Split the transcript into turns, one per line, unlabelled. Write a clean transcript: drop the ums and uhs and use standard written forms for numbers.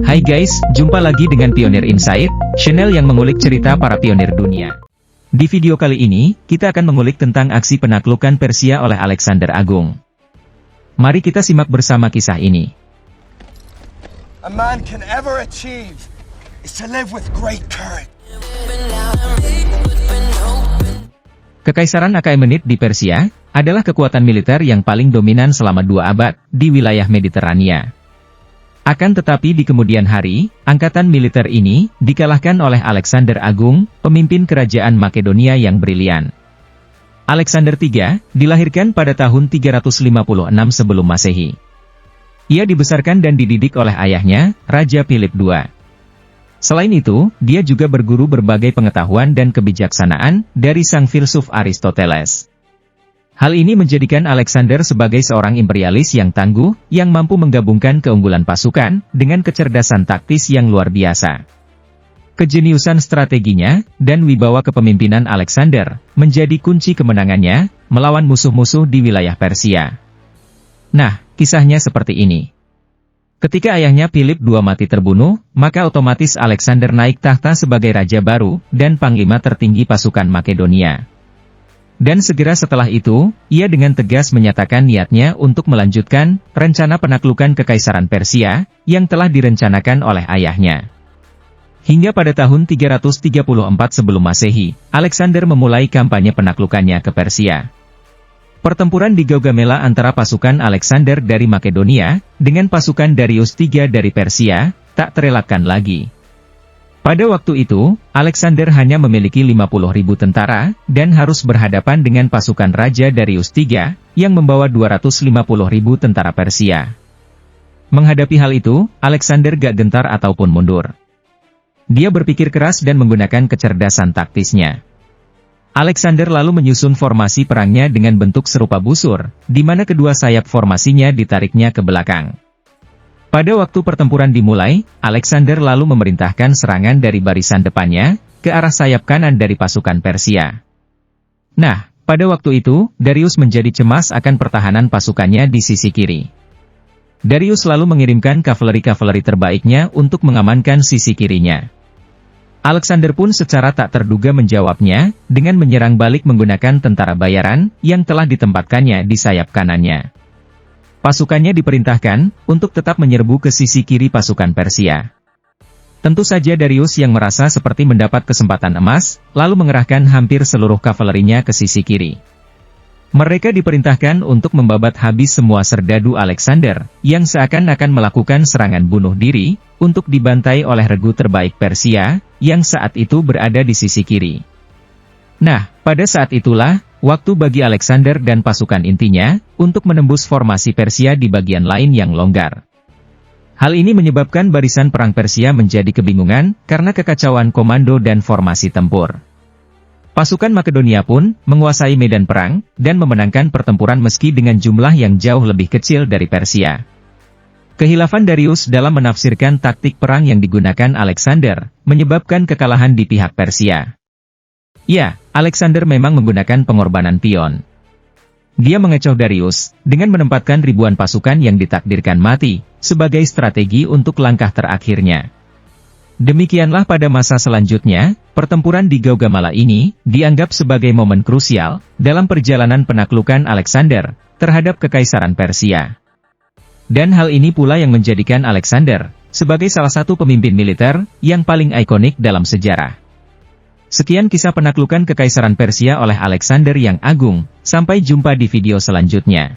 Hai guys, jumpa lagi dengan Pionir Insight, channel yang mengulik cerita para pionir dunia. Di video kali ini, kita akan mengulik tentang aksi penaklukan Persia oleh Alexander Agung. Mari kita simak bersama kisah ini.
A man can ever achieve is to live with great courage.
Kekaisaran Achaemenid di Persia adalah kekuatan militer yang paling dominan selama 2 abad di wilayah Mediterania. Akan tetapi di kemudian hari, angkatan militer ini dikalahkan oleh Alexander Agung, pemimpin kerajaan Makedonia yang brilian. Alexander III dilahirkan pada tahun 356 sebelum Masehi. Ia dibesarkan dan dididik oleh ayahnya, Raja Philip II. Selain itu, dia juga berguru berbagai pengetahuan dan kebijaksanaan dari sang filsuf Aristoteles. Hal ini menjadikan Alexander sebagai seorang imperialis yang tangguh, yang mampu menggabungkan keunggulan pasukan dengan kecerdasan taktis yang luar biasa. Kejeniusan strateginya dan wibawa kepemimpinan Alexander menjadi kunci kemenangannya melawan musuh-musuh di wilayah Persia. Nah, kisahnya seperti ini. Ketika ayahnya Philip II mati terbunuh, maka otomatis Alexander naik tahta sebagai raja baru dan panglima tertinggi pasukan Makedonia. Dan segera setelah itu, ia dengan tegas menyatakan niatnya untuk melanjutkan rencana penaklukan Kekaisaran Persia yang telah direncanakan oleh ayahnya. Hingga pada tahun 334 sebelum Masehi, Alexander memulai kampanye penaklukannya ke Persia. Pertempuran di Gaugamela antara pasukan Alexander dari Makedonia dengan pasukan Darius III dari Persia tak terelakkan lagi. Pada waktu itu, Alexander hanya memiliki 50.000 tentara, dan harus berhadapan dengan pasukan Raja Darius III, yang membawa 250.000 tentara Persia. Menghadapi hal itu, Alexander gak gentar ataupun mundur. Dia berpikir keras dan menggunakan kecerdasan taktisnya. Alexander lalu menyusun formasi perangnya dengan bentuk serupa busur, di mana kedua sayap formasinya ditariknya ke belakang. Pada waktu pertempuran dimulai, Alexander lalu memerintahkan serangan dari barisan depannya, ke arah sayap kanan dari pasukan Persia. Nah, pada waktu itu, Darius menjadi cemas akan pertahanan pasukannya di sisi kiri. Darius lalu mengirimkan kavaleri-kavaleri terbaiknya untuk mengamankan sisi kirinya. Alexander pun secara tak terduga menjawabnya, dengan menyerang balik menggunakan tentara bayaran, yang telah ditempatkannya di sayap kanannya. Pasukannya diperintahkan untuk tetap menyerbu ke sisi kiri pasukan Persia. Tentu saja Darius yang merasa seperti mendapat kesempatan emas, lalu mengerahkan hampir seluruh kavalerinya ke sisi kiri. Mereka diperintahkan untuk membabat habis semua serdadu Alexander, yang seakan-akan melakukan serangan bunuh diri, untuk dibantai oleh regu terbaik Persia, yang saat itu berada di sisi kiri. Nah, pada saat itulah, waktu bagi Alexander dan pasukan intinya, untuk menembus formasi Persia di bagian lain yang longgar. Hal ini menyebabkan barisan perang Persia menjadi kebingungan, karena kekacauan komando dan formasi tempur. Pasukan Makedonia pun, menguasai medan perang, dan memenangkan pertempuran meski dengan jumlah yang jauh lebih kecil dari Persia. Kehilafan Darius dalam menafsirkan taktik perang yang digunakan Alexander, menyebabkan kekalahan di pihak Persia. Ya, Alexander memang menggunakan pengorbanan pion. Dia mengecoh Darius, dengan menempatkan ribuan pasukan yang ditakdirkan mati, sebagai strategi untuk langkah terakhirnya. Demikianlah pada masa selanjutnya, pertempuran di Gaugamela ini, dianggap sebagai momen krusial, dalam perjalanan penaklukan Alexander, terhadap Kekaisaran Persia. Dan hal ini pula yang menjadikan Alexander, sebagai salah satu pemimpin militer, yang paling ikonik dalam sejarah. Sekian kisah penaklukan Kekaisaran Persia oleh Alexander yang Agung, sampai jumpa di video selanjutnya.